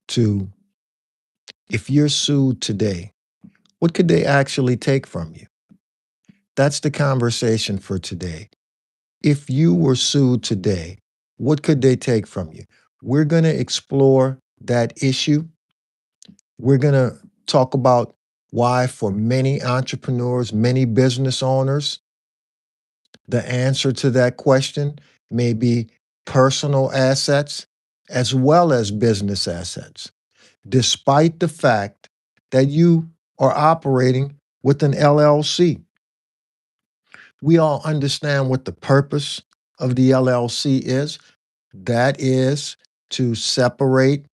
to if you're sued today, what could they actually take from you? That's the conversation for today. If you were sued today, what could they take from you? We're going to explore that issue. We're going to talk about why, for many entrepreneurs, many business owners, the answer to that question may be personal assets as well as business assets, despite the fact that you are operating with an LLC. We all understand what the purpose of the LLC is. That is to separate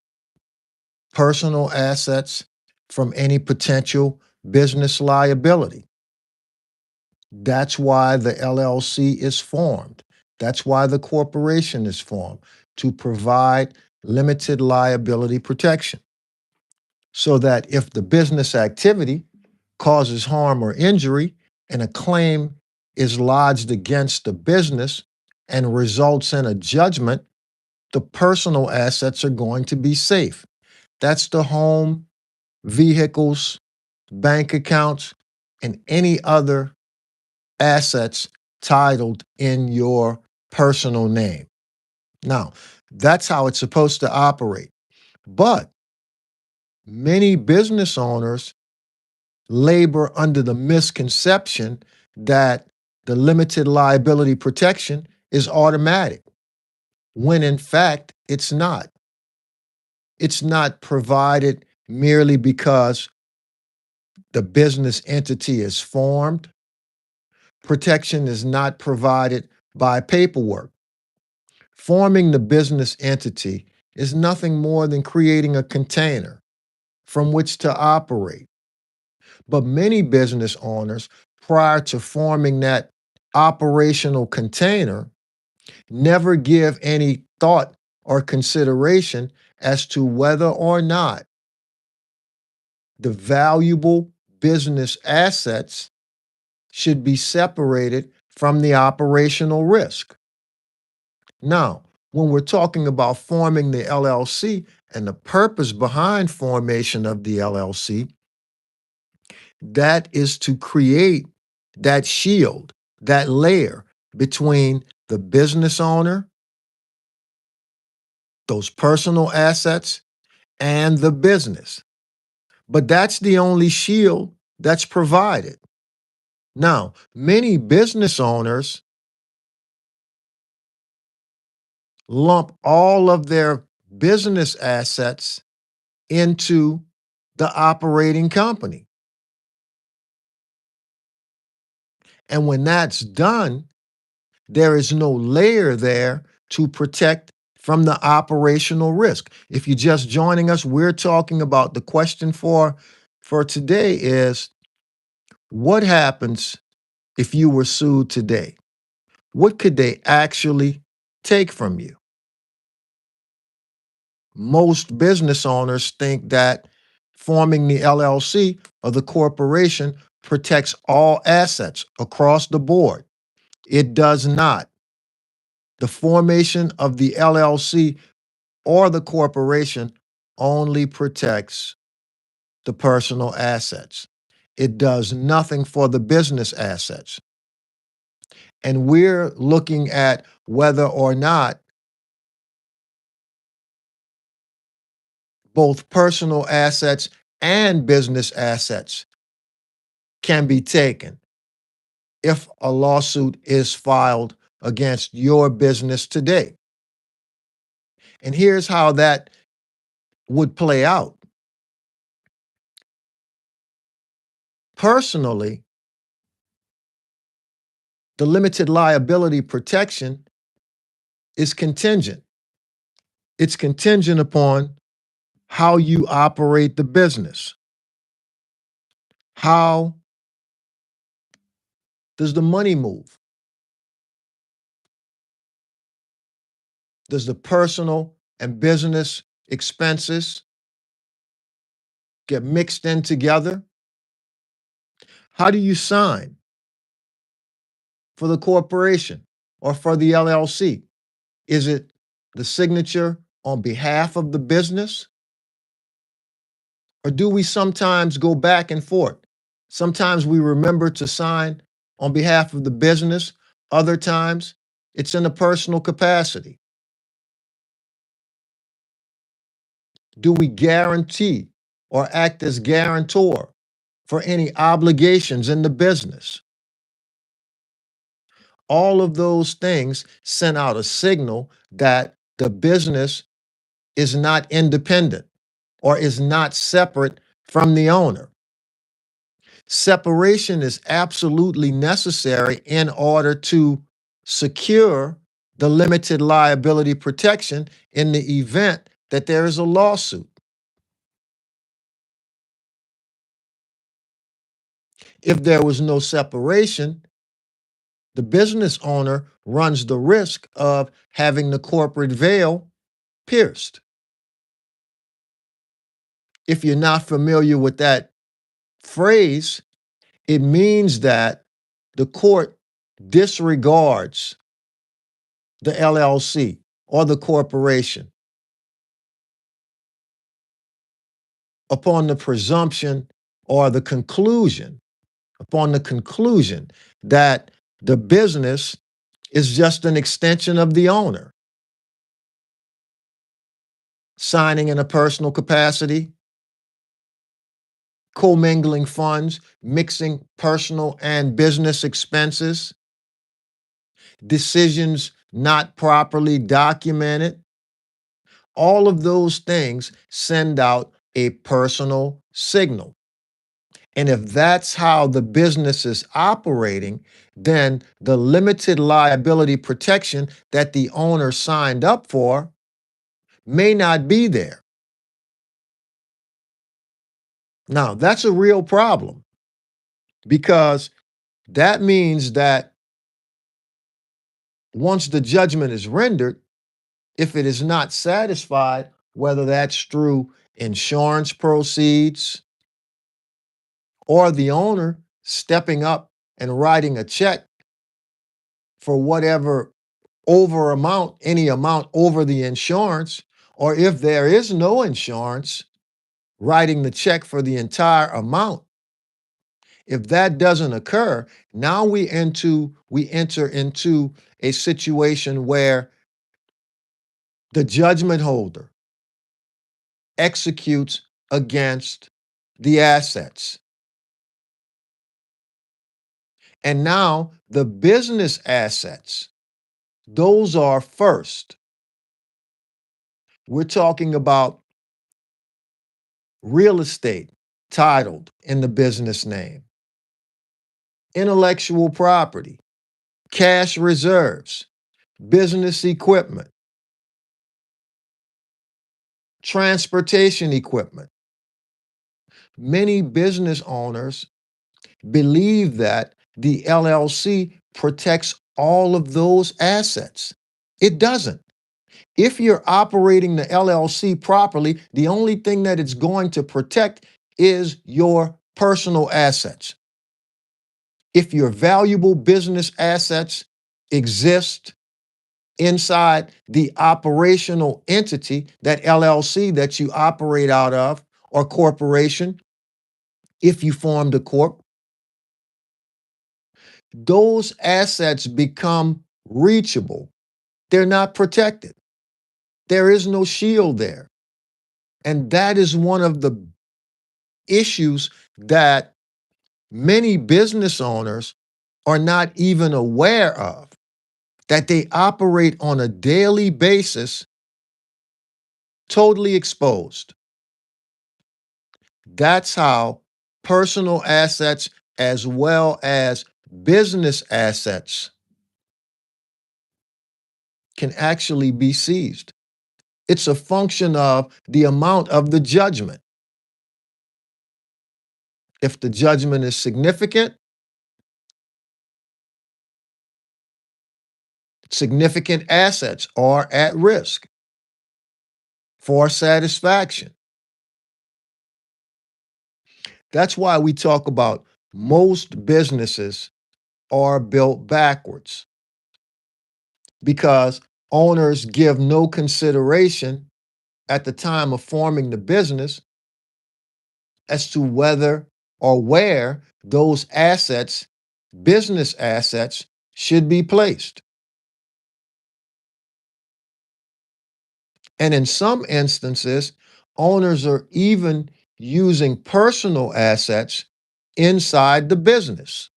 personal assets from any potential business liability. That's why the LLC is formed. That's why the corporation is formed, to provide limited liability protection. So that if the business activity causes harm or injury and a claim is lodged against the business and results in a judgment, the personal assets are going to be safe. That's the home, vehicles, bank accounts, and any other assets titled in your personal name. Now, that's how it's supposed to operate. But many business owners labor under the misconception that the limited liability protection is automatic, when in fact it's not. It's not provided merely because the business entity is formed. Protection is not provided by paperwork. Forming the business entity is nothing more than creating a container from which to operate. But many business owners, prior to forming that operational container, never give any thought or consideration as to whether or not the valuable business assets should be separated from the operational risk. Now, when we're talking about forming the LLC and the purpose behind formation of the LLC, that is to create that shield, that layer between the business owner, those personal assets, and the business. But that's the only shield that's provided. Now, many business owners lump all of their business assets into the operating company. And when that's done, there is no layer there to protect from the operational risk. If you're just joining us, we're talking about the question for today is, what happens if you were sued today? What could they actually take from you? Most business owners think that forming the LLC or the corporation protects all assets across the board. It does not. The formation of the LLC or the corporation only protects the personal assets. It does nothing for the business assets. And we're looking at whether or not both personal assets and business assets can be taken if a lawsuit is filed against your business today. And here's how that would play out. Personally, the limited liability protection is contingent. It's contingent upon how you operate the business. How does the money move? Does the personal and business expenses get mixed in together? How do you sign for the corporation or for the LLC? Is it the signature on behalf of the business, Or do we sometimes go back and forth? Sometimes we remember to sign on behalf of the business, other times it's in a personal capacity. Do we guarantee or act as guarantor for any obligations in the business? All of those things send out a signal that the business is not independent or is not separate from the owner. Separation is absolutely necessary in order to secure the limited liability protection in the event that there is a lawsuit. If there was no separation, the business owner runs the risk of having the corporate veil pierced. If you're not familiar with that phrase, it means that the court disregards the LLC or the corporation upon the presumption or upon the conclusion that the business is just an extension of the owner, signing in a personal capacity, commingling funds, mixing personal and business expenses, decisions not properly documented. All of those things send out a personal signal. And if that's how the business is operating, then the limited liability protection that the owner signed up for may not be there. Now, that's a real problem because that means that once the judgment is rendered, if it is not satisfied, whether that's through insurance proceeds or the owner stepping up and writing a check for whatever any amount over the insurance, or if there is no insurance, writing the check for the entire amount. If that doesn't occur, now we enter into a situation where the judgment holder executes against the assets. And now the business assets, those are first. We're talking about real estate titled in the business name, intellectual property, cash reserves, business equipment, transportation equipment. Many business owners believe that the LLC protects all of those assets. It doesn't. If you're operating the LLC properly, the only thing that it's going to protect is your personal assets. If your valuable business assets exist inside the operational entity, that LLC that you operate out of, or corporation, if you formed a corp, those assets become reachable. They're not protected. There is no shield there. And that is one of the issues that many business owners are not even aware of, that they operate on a daily basis, totally exposed. That's how personal assets as well as business assets can actually be seized. It's a function of the amount of the judgment. If the judgment is significant assets are at risk for satisfaction. That's why we talk about most businesses are built backwards, because owners give no consideration at the time of forming the business as to whether or where those assets, business assets, should be placed. And in some instances, owners are even using personal assets inside the business.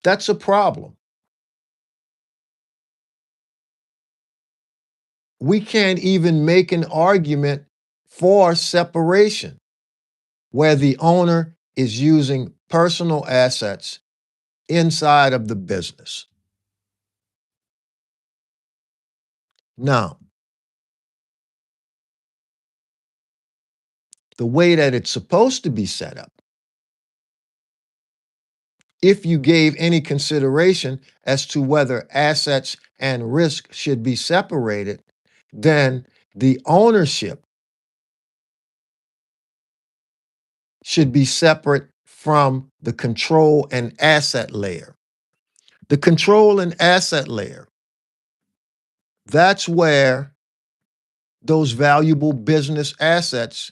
That's a problem. We can't even make an argument for separation where the owner is using personal assets inside of the business. Now, the way that it's supposed to be set up, if you gave any consideration as to whether assets and risk should be separated, then the ownership should be separate from the control and asset layer. The control and asset layer, that's where those valuable business assets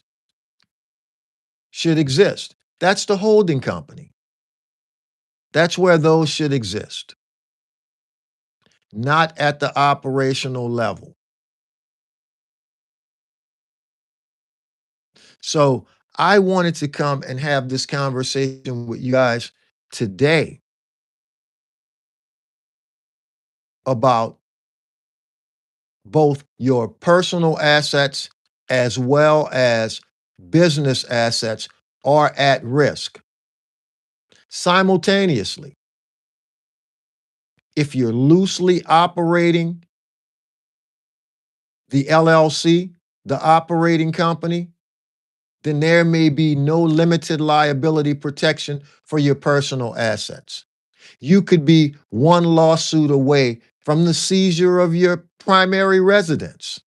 should exist. That's the holding company. That's where those should exist, not at the operational level. So I wanted to come and have this conversation with you guys today about both your personal assets as well as business assets are at risk simultaneously. If you're loosely operating the LLC, the operating company, then there may be no limited liability protection for your personal assets. You could be one lawsuit away from the seizure of your primary residence.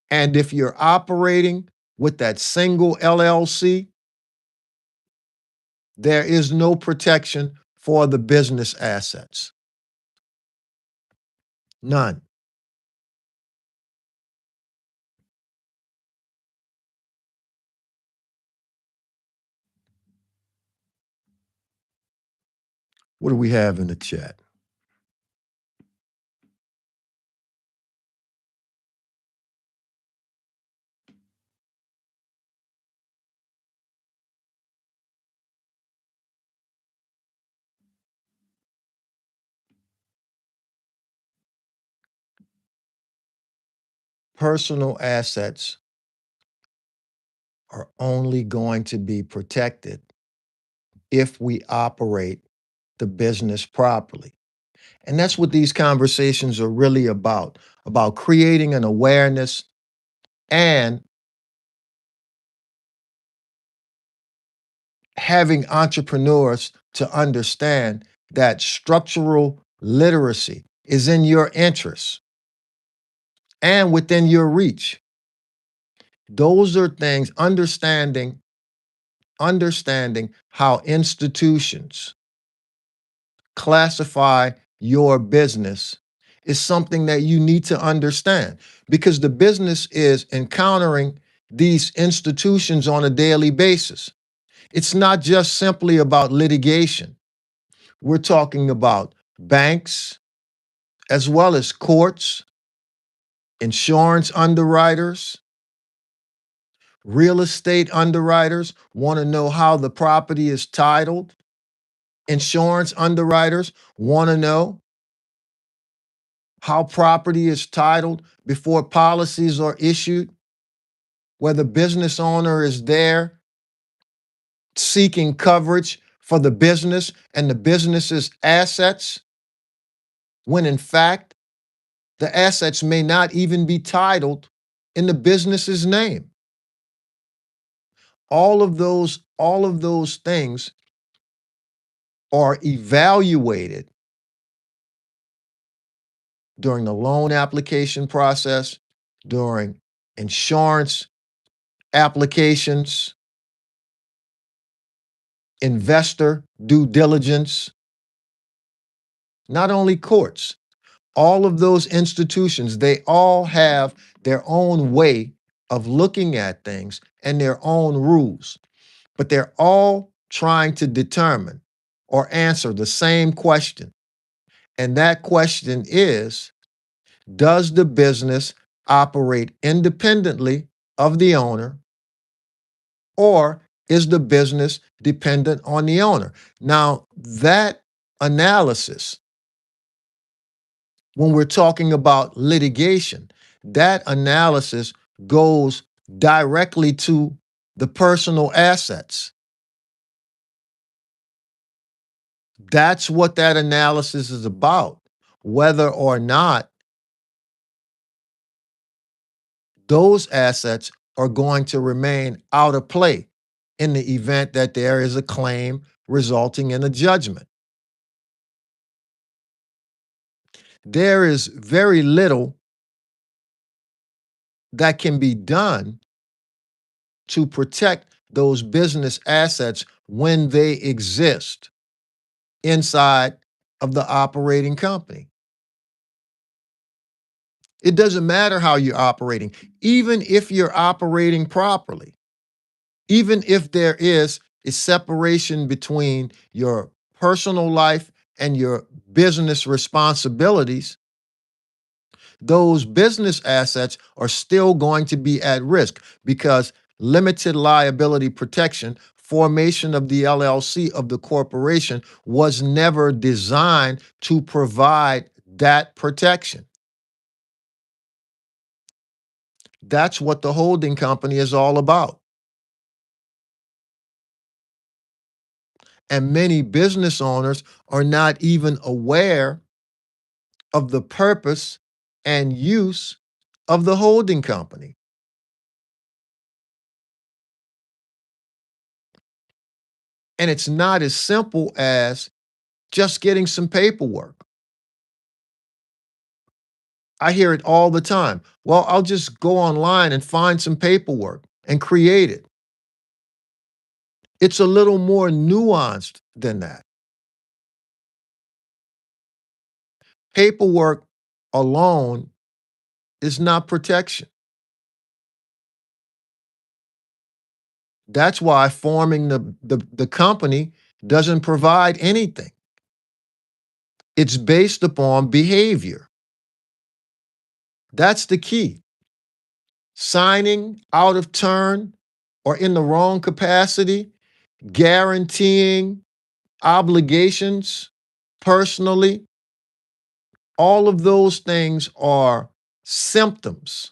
And if you're operating with that single LLC, there is no protection for the business assets. None. What do we have in the chat? Personal assets are only going to be protected if we operate the business properly. And that's what these conversations are really about creating an awareness and having entrepreneurs to understand that structural literacy is in your interest and within your reach. Those are things, understanding how institutions classify your business is something that you need to understand because the business is encountering these institutions on a daily basis. It's not just simply about litigation. We're talking about banks as well as courts, insurance underwriters, real estate underwriters want to know how the property is titled. Insurance underwriters want to know how property is titled before policies are issued, whether business owner is there seeking coverage for the business and the business's assets, when in fact, the assets may not even be titled in the business's name. All of those things are evaluated during the loan application process, during insurance applications, investor due diligence, not only courts, All of those institutions, they all have their own way of looking at things and their own rules, but they're all trying to determine or answer the same question. And that question is, does the business operate independently of the owner, or is the business dependent on the owner? Now, that analysis, when we're talking about litigation, that analysis goes directly to the personal assets. That's what that analysis is about, whether or not those assets are going to remain out of play in the event that there is a claim resulting in a judgment. There is very little that can be done to protect those business assets when they exist inside of the operating company. It doesn't matter how you're operating, even if you're operating properly, even if there is a separation between your personal life and your business responsibilities, those business assets are still going to be at risk because limited liability protection, formation of the LLC of the corporation, was never designed to provide that protection. That's what the holding company is all about. And many business owners are not even aware of the purpose and use of the holding company. And it's not as simple as just getting some paperwork. I hear it all the time. Well, I'll just go online and find some paperwork and create it. It's a little more nuanced than that. Paperwork alone is not protection. That's why forming the company doesn't provide anything. It's based upon behavior. That's the key. Signing out of turn or in the wrong capacity, guaranteeing obligations personally, all of those things are symptoms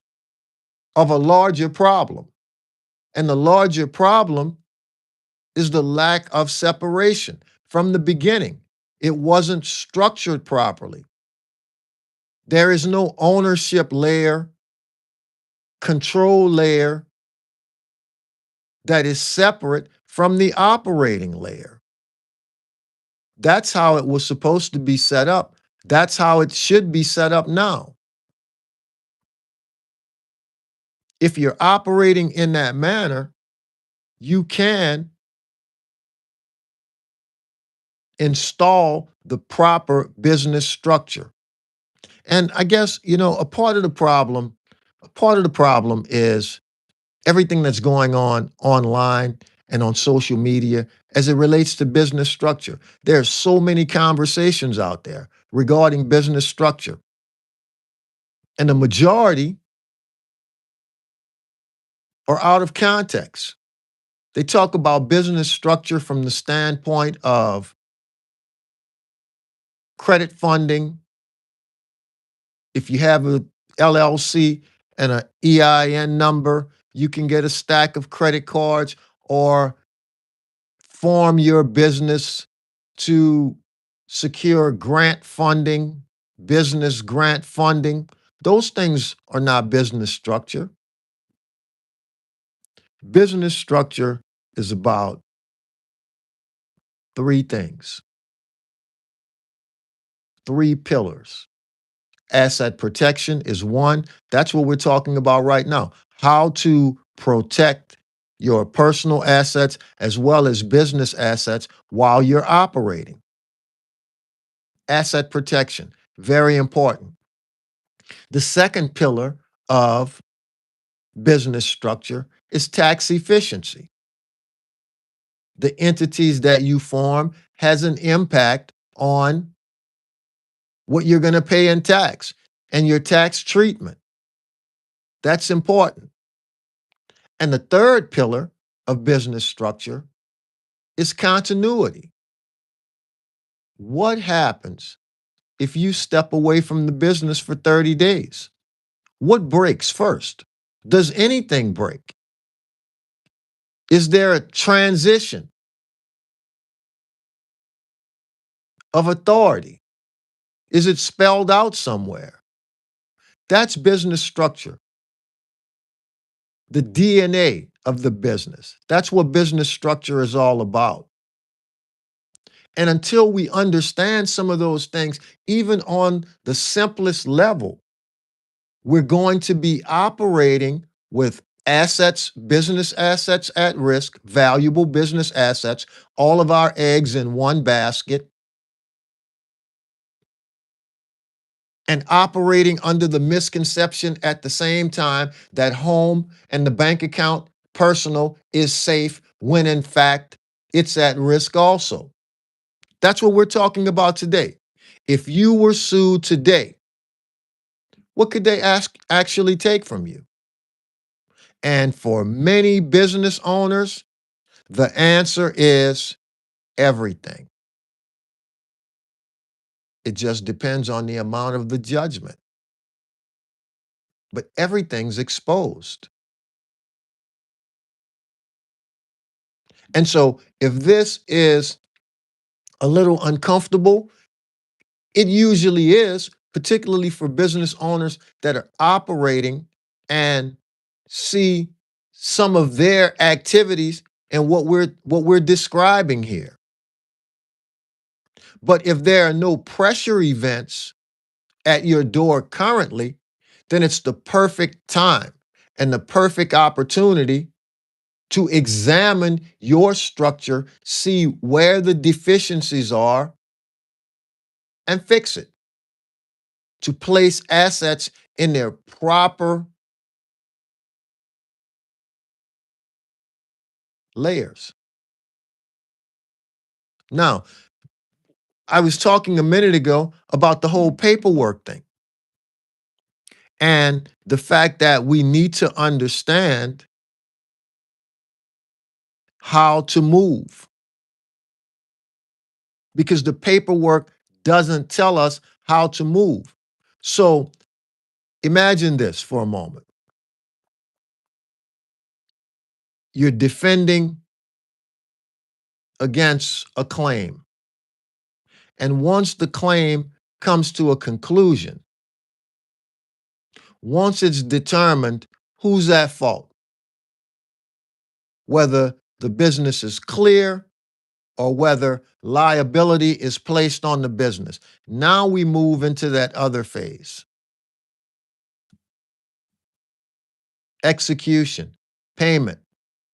of a larger problem. And the larger problem is the lack of separation. From the beginning, it wasn't structured properly. There is no ownership layer, control layer that is separate from the operating layer. That's how it was supposed to be set up. That's how it should be set up now. If you're operating in that manner, you can install the proper business structure. And I guess, a part of the problem is everything that's going on online and on social media as it relates to business structure. There are so many conversations out there regarding business structure. And the majority are out of context. They talk about business structure from the standpoint of credit funding. If you have a LLC and an EIN number, you can get a stack of credit cards or form your business to secure grant funding, business grant funding. Those things are not business structure. Business structure is about three things, three pillars. Asset protection is one. That's what we're talking about right now. How to protect your personal assets as well as business assets while you're operating. Asset protection. Very important. The second pillar of business structure is tax efficiency. The entities that you form has an impact on what you're going to pay in tax and your tax treatment. That's important. And the third pillar of business structure is continuity. What happens if you step away from the business for 30 days? What breaks first? Does anything break? Is there a transition of authority? Is it spelled out somewhere? That's business structure, the DNA of the business. That's what business structure is all about. And until we understand some of those things, even on the simplest level, we're going to be operating with assets, business assets at risk, valuable business assets, all of our eggs in one basket, and operating under the misconception at the same time that home and the bank account, personal, is safe when in fact it's at risk also. That's what we're talking about today. If you were sued today, what could they actually take from you? And for many business owners, the answer is everything. It just depends on the amount of the judgment. But everything's exposed. And so if this is a little uncomfortable, it usually is, particularly for business owners that are operating and see some of their activities and what we're describing here. But if there are no pressure events at your door currently, then it's the perfect time and the perfect opportunity to examine your structure, see where the deficiencies are, and fix it. To place assets in their proper layers. Now, I was talking a minute ago about the whole paperwork thing and the fact that we need to understand how to move because the paperwork doesn't tell us how to move. So imagine this for a moment. You're defending against a claim. And once the claim comes to a conclusion, once it's determined who's at fault, whether the business is clear or whether liability is placed on the business, now we move into that other phase. Execution, payment,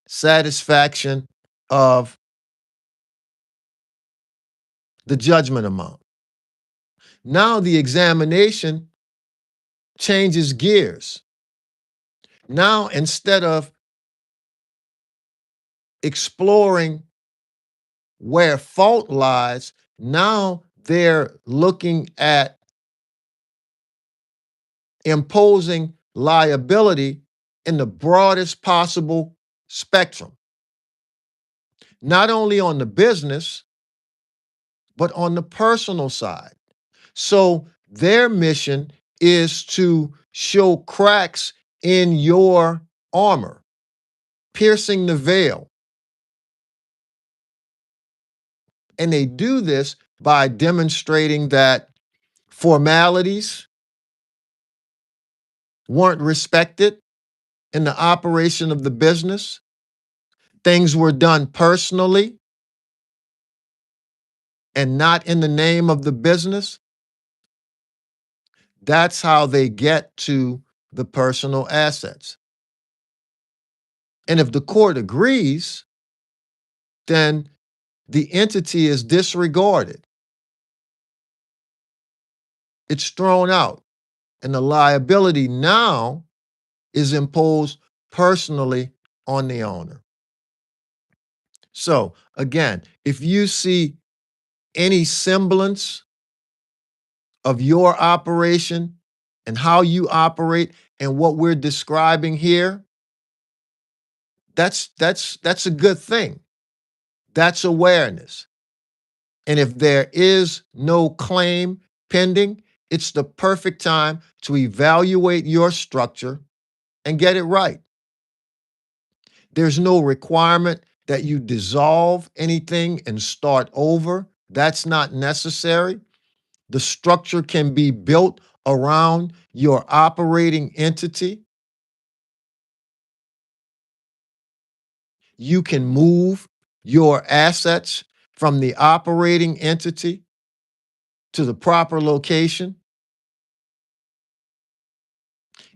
satisfaction of the judgment amount. Now the examination changes gears. Now, instead of exploring where fault lies, now they're looking at imposing liability in the broadest possible spectrum, not only on the business, but on the personal side. So their mission is to show cracks in your armor, piercing the veil. And they do this by demonstrating that formalities weren't respected in the operation of the business. Things were done personally and not in the name of the business. That's how they get to the personal assets. And if the court agrees, then the entity is disregarded. It's thrown out. And the liability now is imposed personally on the owner. So, again, if you see any semblance of your operation and how you operate and what we're describing here, that's a good thing. That's awareness. And if there is no claim pending, it's the perfect time to evaluate your structure and get it right. There's no requirement that you dissolve anything and start over. That's not necessary. The structure can be built around your operating entity. You can move your assets from the operating entity to the proper location.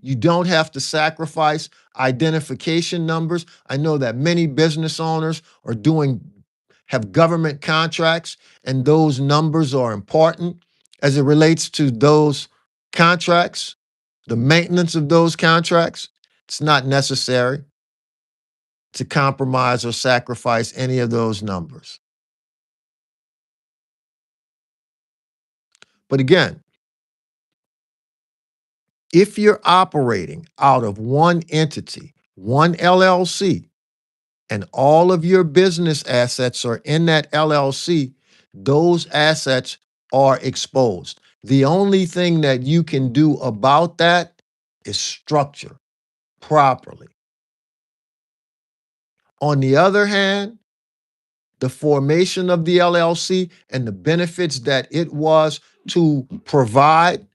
You don't have to sacrifice identification numbers. I know that many business owners have government contracts, and those numbers are important as it relates to those contracts, the maintenance of those contracts. It's not necessary to compromise or sacrifice any of those numbers. But again, if you're operating out of one entity, one LLC, and all of your business assets are in that LLC, those assets are exposed. The only thing that you can do about that is structure properly. On the other hand, the formation of the LLC and the benefits that it was to provide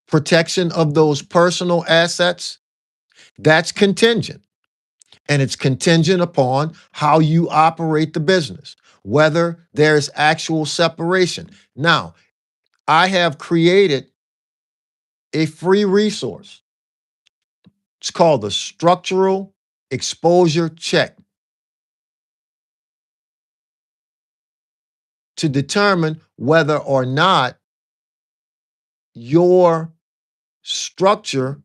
protection of those personal assets, that's contingent. And it's contingent upon how you operate the business, whether there's actual separation. Now, I have created a free resource. It's called the Structural Exposure Check to determine whether or not your structure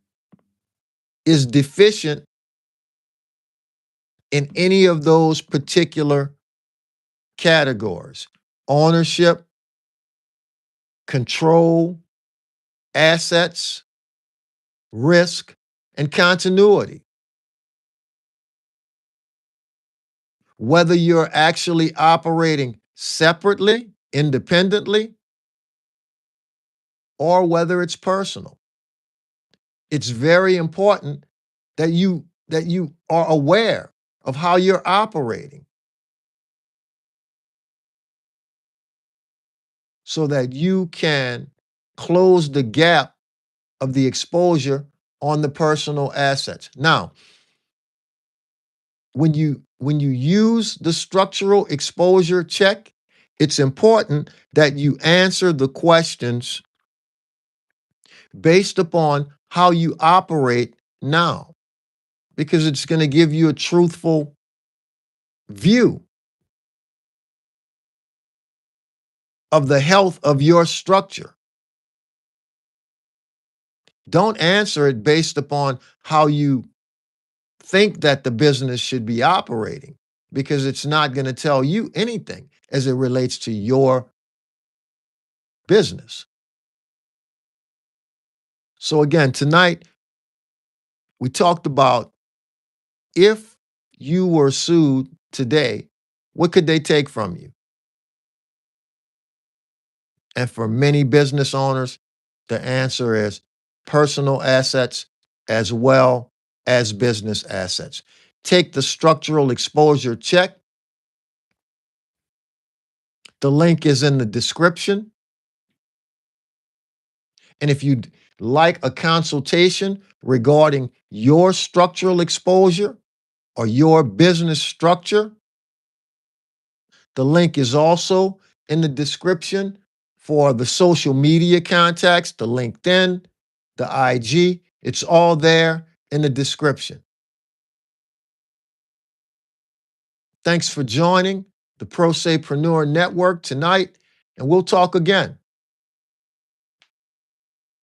is deficient in any of those particular categories: ownership, control, assets, risk, and continuity. Whether you're actually operating separately, independently, or whether it's personal. It's very important that you are aware of how you're operating so that you can close the gap of the exposure on the personal assets. Now, when you use the structural exposure check, it's important that you answer the questions based upon how you operate now, because it's going to give you a truthful view of the health of your structure. Don't answer it based upon how you think that the business should be operating, because it's not going to tell you anything as it relates to your business. So, again, tonight we talked about, if you were sued today, what could they take from you? And for many business owners, the answer is personal assets as well as business assets. Take the structural exposure check. The link is in the description. And if you'd like a consultation regarding your structural exposure or your business structure, the link is also in the description for the social media contacts, the LinkedIn, the IG. It's all there in the description. Thanks for joining the Prosapreneur Network tonight, and we'll talk again.